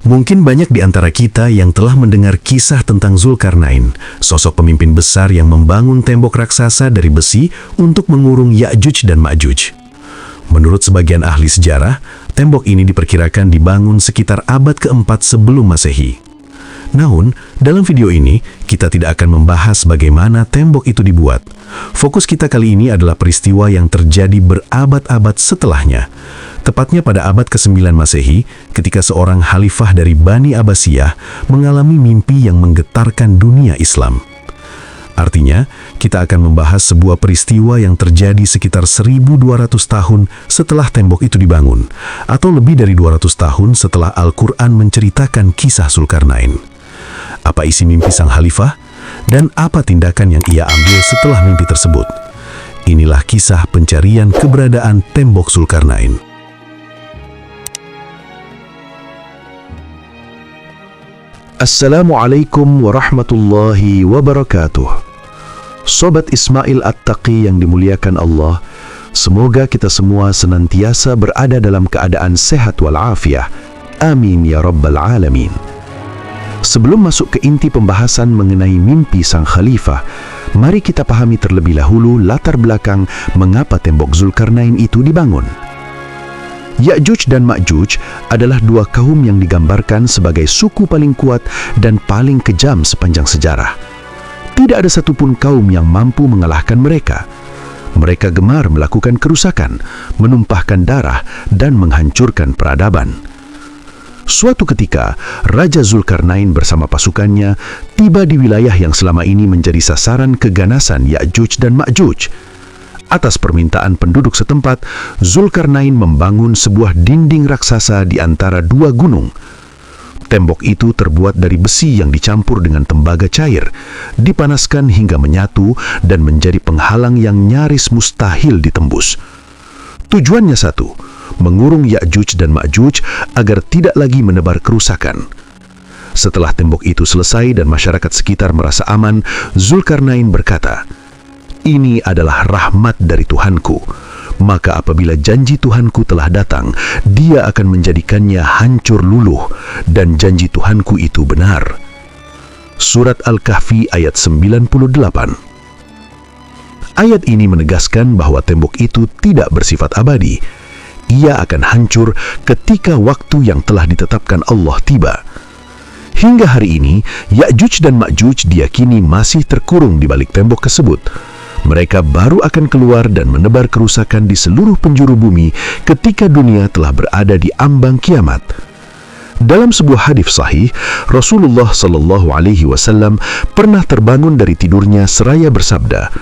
Mungkin banyak di antara kita yang telah mendengar kisah tentang Zulkarnain, sosok pemimpin besar yang membangun tembok raksasa dari besi untuk mengurung Ya'juj dan Ma'juj. Menurut sebagian ahli sejarah, tembok ini diperkirakan dibangun sekitar abad keempat sebelum Masehi. Namun, dalam video ini, kita tidak akan membahas bagaimana tembok itu dibuat. Fokus kita kali ini adalah peristiwa yang terjadi berabad-abad setelahnya. Tepatnya pada abad ke-9 Masehi, ketika seorang khalifah dari Bani Abbasiyah mengalami mimpi yang menggetarkan dunia Islam. Artinya, kita akan membahas sebuah peristiwa yang terjadi sekitar 1200 tahun setelah tembok itu dibangun, atau lebih dari 200 tahun setelah Al-Quran menceritakan kisah Zulkarnain. Apa isi mimpi sang khalifah? Dan apa tindakan yang ia ambil setelah mimpi tersebut? Inilah kisah pencarian keberadaan tembok Zulkarnain. Assalamualaikum warahmatullahi wabarakatuh. Sobat Ismail At-Taqi yang dimuliakan Allah, semoga kita semua senantiasa berada dalam keadaan sehat walafiat. Amin ya rabbal alamin. Sebelum masuk ke inti pembahasan mengenai mimpi sang khalifah, mari kita pahami terlebih dahulu latar belakang mengapa tembok Zulkarnain itu dibangun. Ya'juj dan Ma'juj adalah dua kaum yang digambarkan sebagai suku paling kuat dan paling kejam sepanjang sejarah. Tidak ada satupun kaum yang mampu mengalahkan mereka. Mereka gemar melakukan kerusakan, menumpahkan darah, dan menghancurkan peradaban. Suatu ketika, Raja Zulkarnain bersama pasukannya tiba di wilayah yang selama ini menjadi sasaran keganasan Ya'juj dan Ma'juj. Atas permintaan penduduk setempat, Zulkarnain membangun sebuah dinding raksasa di antara dua gunung. Tembok itu terbuat dari besi yang dicampur dengan tembaga cair, dipanaskan hingga menyatu dan menjadi penghalang yang nyaris mustahil ditembus. Tujuannya satu, mengurung Ya'juj dan Ma'juj agar tidak lagi menebar kerusakan. Setelah tembok itu selesai dan masyarakat sekitar merasa aman, Zulkarnain berkata, "Ini adalah rahmat dari Tuhanku. Maka apabila janji Tuhanku telah datang, dia akan menjadikannya hancur luluh, dan janji Tuhanku itu benar." Surat Al-Kahfi ayat 98. Ayat ini menegaskan bahwa tembok itu tidak bersifat abadi. Ia akan hancur ketika waktu yang telah ditetapkan Allah tiba. Hingga hari ini, Ya'juj dan Ma'juj diyakini masih terkurung di balik tembok tersebut. Mereka baru akan keluar dan menebar kerusakan di seluruh penjuru bumi ketika dunia telah berada di ambang kiamat. Dalam sebuah hadis sahih, Rasulullah SAW pernah terbangun dari tidurnya seraya bersabda,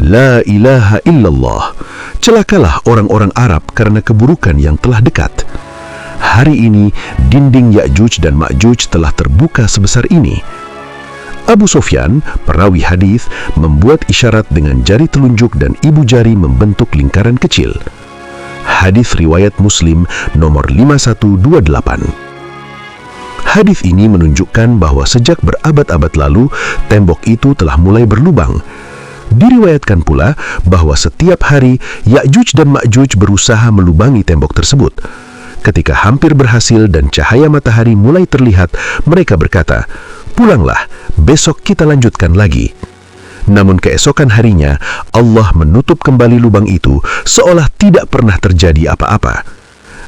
"La ilaha illallah, celakalah orang-orang Arab karena keburukan yang telah dekat." Hari ini, dinding Ya'juj dan Ma'juj telah terbuka sebesar ini. Abu Sufyan, perawi hadis, membuat isyarat dengan jari telunjuk dan ibu jari membentuk lingkaran kecil. Hadis riwayat Muslim nomor 5128. Hadis ini menunjukkan bahwa sejak berabad-abad lalu, tembok itu telah mulai berlubang. Diriwayatkan pula bahwa setiap hari Ya'juj dan Ma'juj berusaha melubangi tembok tersebut. Ketika hampir berhasil dan cahaya matahari mulai terlihat, mereka berkata, "Pulanglah, besok kita lanjutkan lagi." Namun keesokan harinya, Allah menutup kembali lubang itu seolah tidak pernah terjadi apa-apa.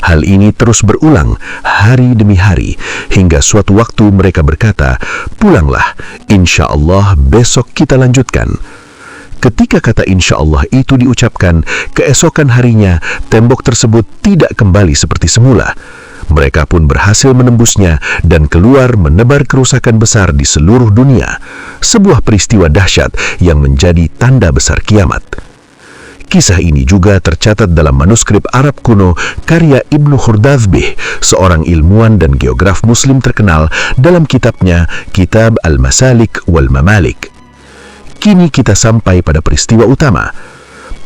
Hal ini terus berulang hari demi hari, hingga suatu waktu mereka berkata, "Pulanglah, insya Allah besok kita lanjutkan." Ketika kata insya Allah itu diucapkan, keesokan harinya tembok tersebut tidak kembali seperti semula. Mereka pun berhasil menembusnya dan keluar menebar kerusakan besar di seluruh dunia. Sebuah peristiwa dahsyat yang menjadi tanda besar kiamat. Kisah ini juga tercatat dalam manuskrip Arab kuno karya Ibnu Khurdazbih, seorang ilmuwan dan geograf muslim terkenal, dalam kitabnya Kitab Al-Masalik wal Mamalik. Kini kita sampai pada peristiwa utama.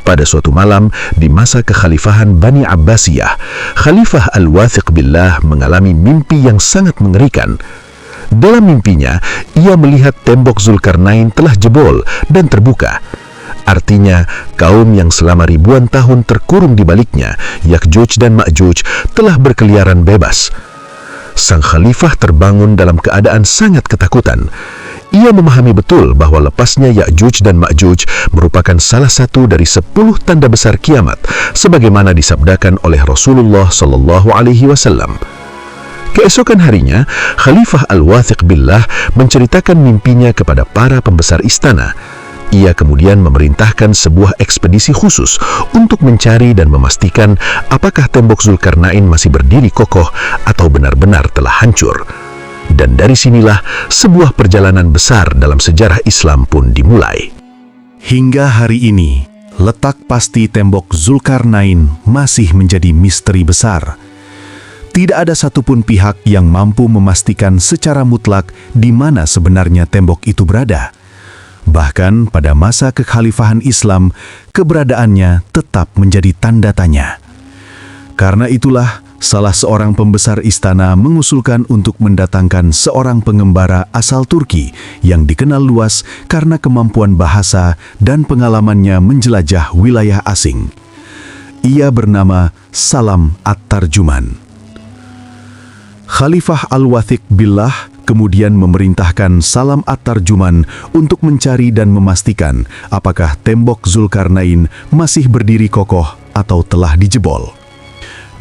Pada suatu malam di masa kekhalifahan Bani Abbasiyah, Khalifah Al-Wathiq Billah mengalami mimpi yang sangat mengerikan. Dalam mimpinya, ia melihat tembok Zulkarnain telah jebol dan terbuka. Artinya, kaum yang selama ribuan tahun terkurung di baliknya, Ya'juj dan Ma'juj, telah berkeliaran bebas. Sang khalifah terbangun dalam keadaan sangat ketakutan. Ia memahami betul bahwa lepasnya Ya'juj dan Ma'juj merupakan salah satu dari 10 tanda besar kiamat, sebagaimana disabdakan oleh Rasulullah SAW. Keesokan harinya, Khalifah Al-Wathiq Billah menceritakan mimpinya kepada para pembesar istana. Ia kemudian memerintahkan sebuah ekspedisi khusus untuk mencari dan memastikan apakah tembok Zulkarnain masih berdiri kokoh atau benar-benar telah hancur. Dan dari sinilah sebuah perjalanan besar dalam sejarah Islam pun dimulai. Hingga hari ini, letak pasti tembok Zulkarnain masih menjadi misteri besar. Tidak ada satupun pihak yang mampu memastikan secara mutlak di mana sebenarnya tembok itu berada. Bahkan pada masa kekhalifahan Islam, keberadaannya tetap menjadi tanda tanya. Karena itulah, salah seorang pembesar istana mengusulkan untuk mendatangkan seorang pengembara asal Turki yang dikenal luas karena kemampuan bahasa dan pengalamannya menjelajah wilayah asing. Ia bernama Salam At-Tarjuman. Khalifah Al-Wathiq Billah kemudian memerintahkan Salam At-Tarjuman untuk mencari dan memastikan apakah tembok Zulkarnain masih berdiri kokoh atau telah dijebol.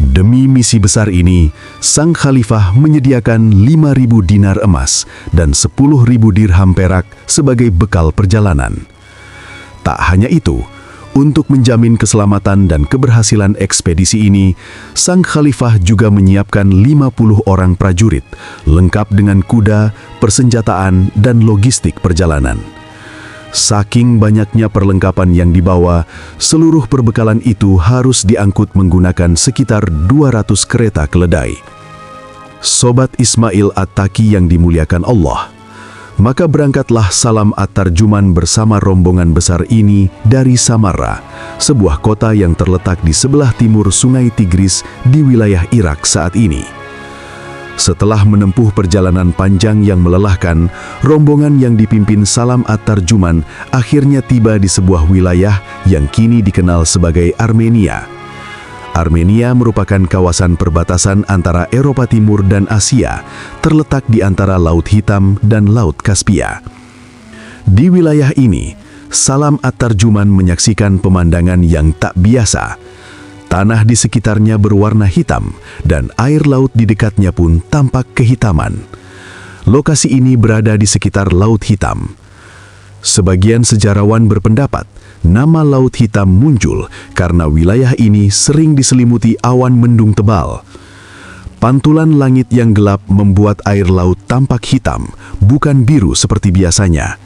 Demi misi besar ini, sang khalifah menyediakan 5.000 dinar emas dan 10.000 dirham perak sebagai bekal perjalanan. Tak hanya itu, untuk menjamin keselamatan dan keberhasilan ekspedisi ini, sang khalifah juga menyiapkan 50 orang prajurit, lengkap dengan kuda, persenjataan, dan logistik perjalanan. Saking banyaknya perlengkapan yang dibawa, seluruh perbekalan itu harus diangkut menggunakan sekitar 200 kereta keledai. Sobat Ismail At-Taqi yang dimuliakan Allah, maka berangkatlah Salam At-Tarjuman bersama rombongan besar ini dari Samarra, sebuah kota yang terletak di sebelah timur Sungai Tigris di wilayah Irak saat ini. Setelah menempuh perjalanan panjang yang melelahkan, rombongan yang dipimpin Salam At-Tarjuman akhirnya tiba di sebuah wilayah yang kini dikenal sebagai Armenia. Armenia merupakan kawasan perbatasan antara Eropa Timur dan Asia, terletak di antara Laut Hitam dan Laut Kaspia. Di wilayah ini, Salam At-Tarjuman menyaksikan pemandangan yang tak biasa. Tanah di sekitarnya berwarna hitam, dan air laut di dekatnya pun tampak kehitaman. Lokasi ini berada di sekitar Laut Hitam. Sebagian sejarawan berpendapat, nama Laut Hitam muncul karena wilayah ini sering diselimuti awan mendung tebal. Pantulan langit yang gelap membuat air laut tampak hitam, bukan biru seperti biasanya.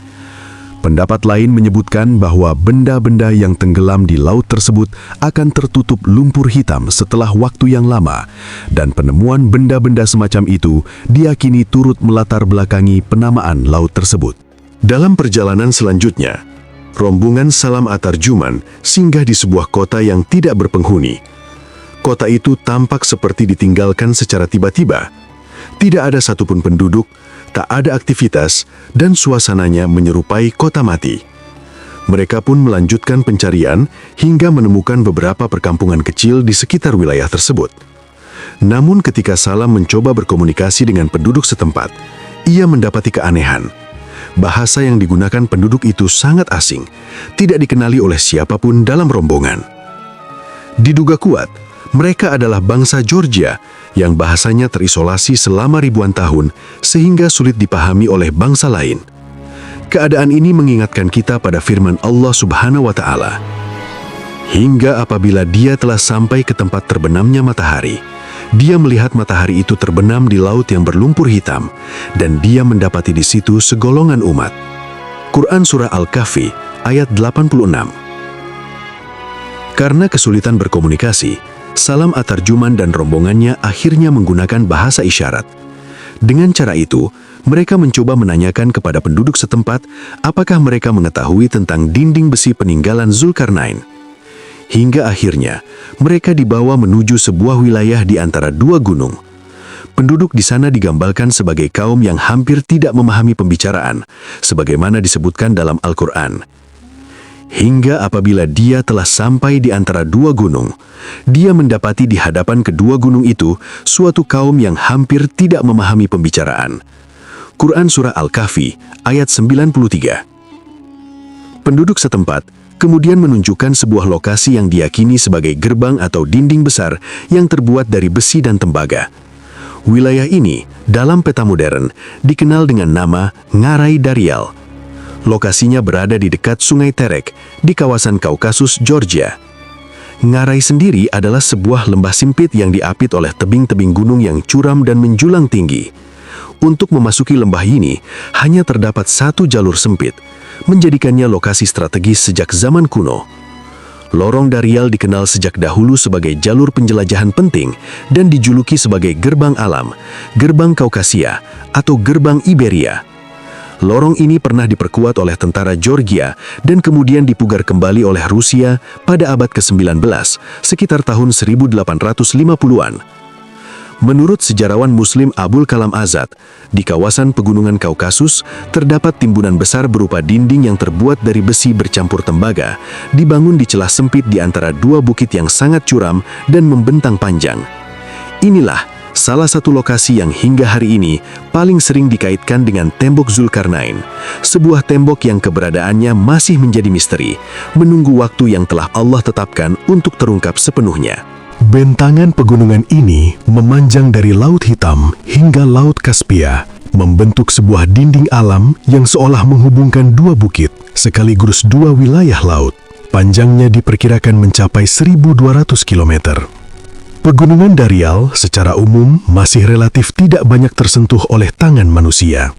Pendapat lain menyebutkan bahwa benda-benda yang tenggelam di laut tersebut akan tertutup lumpur hitam setelah waktu yang lama, dan penemuan benda-benda semacam itu diyakini turut melatar belakangi penamaan laut tersebut. Dalam perjalanan selanjutnya, rombongan Salam At-Tarjuman singgah di sebuah kota yang tidak berpenghuni. Kota itu tampak seperti ditinggalkan secara tiba-tiba. Tidak ada satupun penduduk, tak ada aktivitas, dan suasananya menyerupai kota mati. Mereka pun melanjutkan pencarian hingga menemukan beberapa perkampungan kecil di sekitar wilayah tersebut. Namun ketika Salam mencoba berkomunikasi dengan penduduk setempat, ia mendapati keanehan. Bahasa yang digunakan penduduk itu sangat asing, tidak dikenali oleh siapapun dalam rombongan. Diduga kuat, mereka adalah bangsa Georgia yang bahasanya terisolasi selama ribuan tahun sehingga sulit dipahami oleh bangsa lain. Keadaan ini mengingatkan kita pada firman Allah Subhanahu wa Ta'ala. Hingga apabila dia telah sampai ke tempat terbenamnya matahari, dia melihat matahari itu terbenam di laut yang berlumpur hitam, dan dia mendapati di situ segolongan umat. Quran Surah Al-Kahfi ayat 86. Karena kesulitan berkomunikasi, Salam At-Tarjuman dan rombongannya akhirnya menggunakan bahasa isyarat. Dengan cara itu, mereka mencoba menanyakan kepada penduduk setempat apakah mereka mengetahui tentang dinding besi peninggalan Zulkarnain. Hingga akhirnya, mereka dibawa menuju sebuah wilayah di antara dua gunung. Penduduk di sana digambarkan sebagai kaum yang hampir tidak memahami pembicaraan, sebagaimana disebutkan dalam Al-Quran. Hingga apabila dia telah sampai di antara dua gunung, dia mendapati di hadapan kedua gunung itu suatu kaum yang hampir tidak memahami pembicaraan. Quran Surah Al-Kahfi, ayat 93. Penduduk setempat kemudian menunjukkan sebuah lokasi yang diyakini sebagai gerbang atau dinding besar yang terbuat dari besi dan tembaga. Wilayah ini, dalam peta modern, dikenal dengan nama Ngarai Darial. Lokasinya berada di dekat Sungai Terek, di kawasan Kaukasus, Georgia. Ngarai sendiri adalah sebuah lembah sempit yang diapit oleh tebing-tebing gunung yang curam dan menjulang tinggi. Untuk memasuki lembah ini, hanya terdapat satu jalur sempit, menjadikannya lokasi strategis sejak zaman kuno. Lorong Darial dikenal sejak dahulu sebagai jalur penjelajahan penting dan dijuluki sebagai gerbang alam, gerbang Kaukasia, atau gerbang Iberia. Lorong ini pernah diperkuat oleh tentara Georgia dan kemudian dipugar kembali oleh Rusia pada abad ke-19, sekitar tahun 1850-an. Menurut sejarawan Muslim Abul Kalam Azad, di kawasan pegunungan Kaukasus terdapat timbunan besar berupa dinding yang terbuat dari besi bercampur tembaga, dibangun di celah sempit di antara dua bukit yang sangat curam dan membentang panjang. Inilah salah satu lokasi yang hingga hari ini paling sering dikaitkan dengan tembok Zulkarnain, sebuah tembok yang keberadaannya masih menjadi misteri, menunggu waktu yang telah Allah tetapkan untuk terungkap sepenuhnya. Bentangan pegunungan ini memanjang dari Laut Hitam hingga Laut Kaspia, membentuk sebuah dinding alam yang seolah menghubungkan dua bukit, sekaligus dua wilayah laut. Panjangnya diperkirakan mencapai 1.200 km. Pegunungan Darial secara umum masih relatif tidak banyak tersentuh oleh tangan manusia.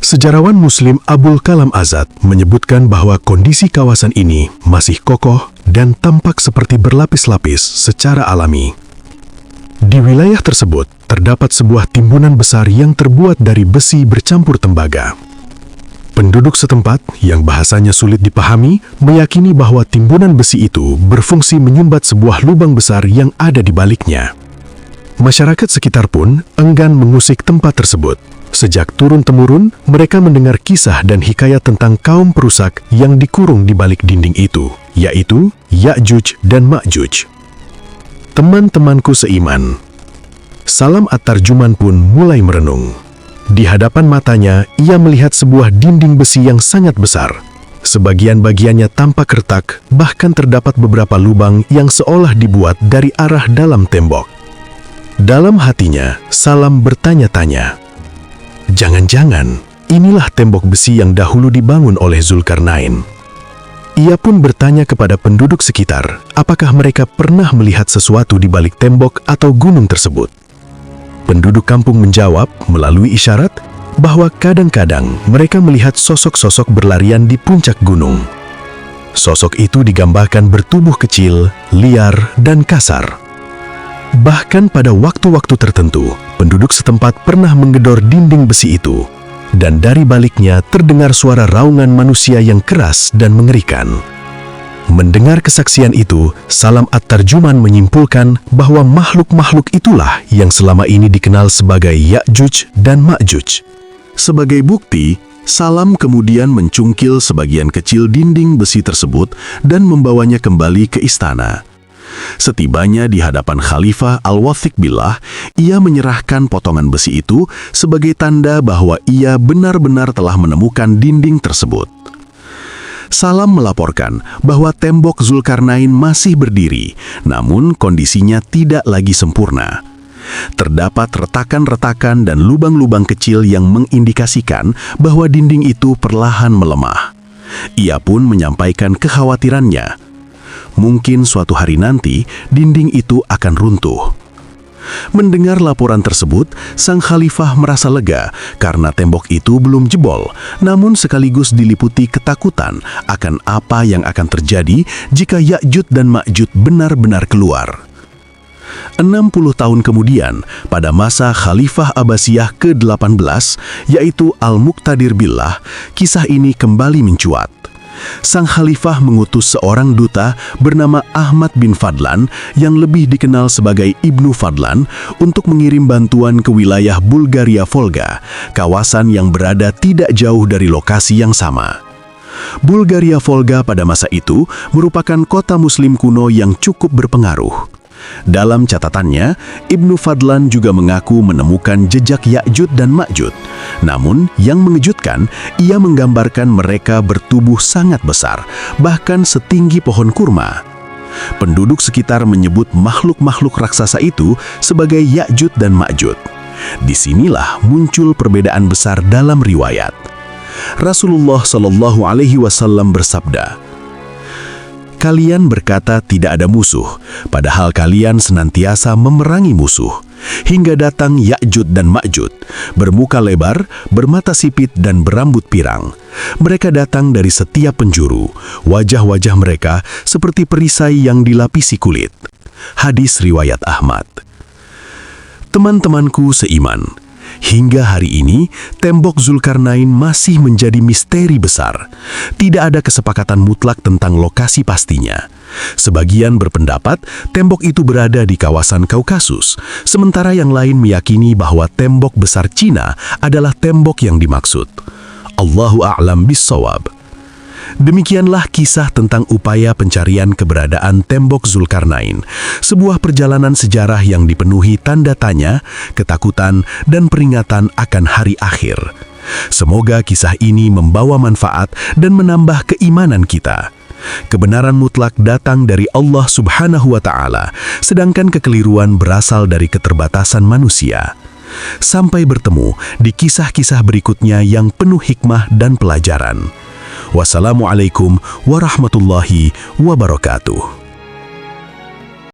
Sejarawan Muslim Abul Kalam Azad menyebutkan bahwa kondisi kawasan ini masih kokoh dan tampak seperti berlapis-lapis secara alami. Di wilayah tersebut terdapat sebuah timbunan besar yang terbuat dari besi bercampur tembaga. Penduduk setempat yang bahasanya sulit dipahami meyakini bahwa timbunan besi itu berfungsi menyumbat sebuah lubang besar yang ada di baliknya. Masyarakat sekitar pun enggan mengusik tempat tersebut. Sejak turun-temurun, mereka mendengar kisah dan hikayat tentang kaum perusak yang dikurung di balik dinding itu, yaitu Ya'juj dan Ma'juj. Teman-temanku seiman, Salam At-Tarjuman pun mulai merenung. Di hadapan matanya, ia melihat sebuah dinding besi yang sangat besar. Sebagian-bagiannya tampak retak, bahkan terdapat beberapa lubang yang seolah dibuat dari arah dalam tembok. Dalam hatinya, Salam bertanya-tanya, jangan-jangan inilah tembok besi yang dahulu dibangun oleh Zulkarnain. Ia pun bertanya kepada penduduk sekitar, apakah mereka pernah melihat sesuatu di balik tembok atau gunung tersebut. Penduduk kampung menjawab melalui isyarat bahwa kadang-kadang mereka melihat sosok-sosok berlarian di puncak gunung. Sosok itu digambarkan bertubuh kecil, liar, dan kasar. Bahkan pada waktu-waktu tertentu, penduduk setempat pernah menggedor dinding besi itu, dan dari baliknya terdengar suara raungan manusia yang keras dan mengerikan. Mendengar kesaksian itu, Salam At-Tarjuman menyimpulkan bahwa makhluk-makhluk itulah yang selama ini dikenal sebagai Ya'juj dan Ma'juj. Sebagai bukti, Salam kemudian mencungkil sebagian kecil dinding besi tersebut dan membawanya kembali ke istana. Setibanya di hadapan Khalifah Al-Wathiq Billah, ia menyerahkan potongan besi itu sebagai tanda bahwa ia benar-benar telah menemukan dinding tersebut. Salam melaporkan bahwa tembok Zulkarnain masih berdiri, namun kondisinya tidak lagi sempurna. Terdapat retakan-retakan dan lubang-lubang kecil yang mengindikasikan bahwa dinding itu perlahan melemah. Ia pun menyampaikan kekhawatirannya. Mungkin suatu hari nanti dinding itu akan runtuh. Mendengar laporan tersebut, sang khalifah merasa lega karena tembok itu belum jebol, namun sekaligus diliputi ketakutan akan apa yang akan terjadi jika Ya'juj dan Ma'juj benar-benar keluar. 60 tahun kemudian, pada masa Khalifah Abbasiyah ke-18, yaitu Al-Muqtadir Billah, kisah ini kembali mencuat. Sang khalifah mengutus seorang duta bernama Ahmad bin Fadlan yang lebih dikenal sebagai Ibnu Fadlan untuk mengirim bantuan ke wilayah Bulgaria Volga, kawasan yang berada tidak jauh dari lokasi yang sama. Bulgaria Volga pada masa itu merupakan kota muslim kuno yang cukup berpengaruh. Dalam catatannya, Ibnu Fadlan juga mengaku menemukan jejak Ya'jud dan Ma'jud. Namun, yang mengejutkan, ia menggambarkan mereka bertubuh sangat besar, bahkan setinggi pohon kurma. Penduduk sekitar menyebut makhluk-makhluk raksasa itu sebagai Ya'jud dan Ma'jud. Disinilah muncul perbedaan besar dalam riwayat. Rasulullah Shallallahu Alaihi Wasallam bersabda, "Kalian berkata tidak ada musuh, padahal kalian senantiasa memerangi musuh, hingga datang Ya'jud dan Ma'jud, bermuka lebar, bermata sipit dan berambut pirang. Mereka datang dari setiap penjuru, wajah-wajah mereka seperti perisai yang dilapisi kulit." Hadis riwayat Ahmad. Teman-temanku seiman, hingga hari ini, tembok Zulkarnain masih menjadi misteri besar. Tidak ada kesepakatan mutlak tentang lokasi pastinya. Sebagian berpendapat tembok itu berada di kawasan Kaukasus, sementara yang lain meyakini bahwa tembok besar Cina adalah tembok yang dimaksud. Allahu a'lam bis-shawab. Demikianlah kisah tentang upaya pencarian keberadaan tembok Zulkarnain, sebuah perjalanan sejarah yang dipenuhi tanda tanya, ketakutan, dan peringatan akan hari akhir. Semoga kisah ini membawa manfaat dan menambah keimanan kita. Kebenaran mutlak datang dari Allah Subhanahu wa Ta'ala, sedangkan kekeliruan berasal dari keterbatasan manusia. Sampai bertemu di kisah-kisah berikutnya yang penuh hikmah dan pelajaran. Wassalamualaikum warahmatullahi wabarakatuh.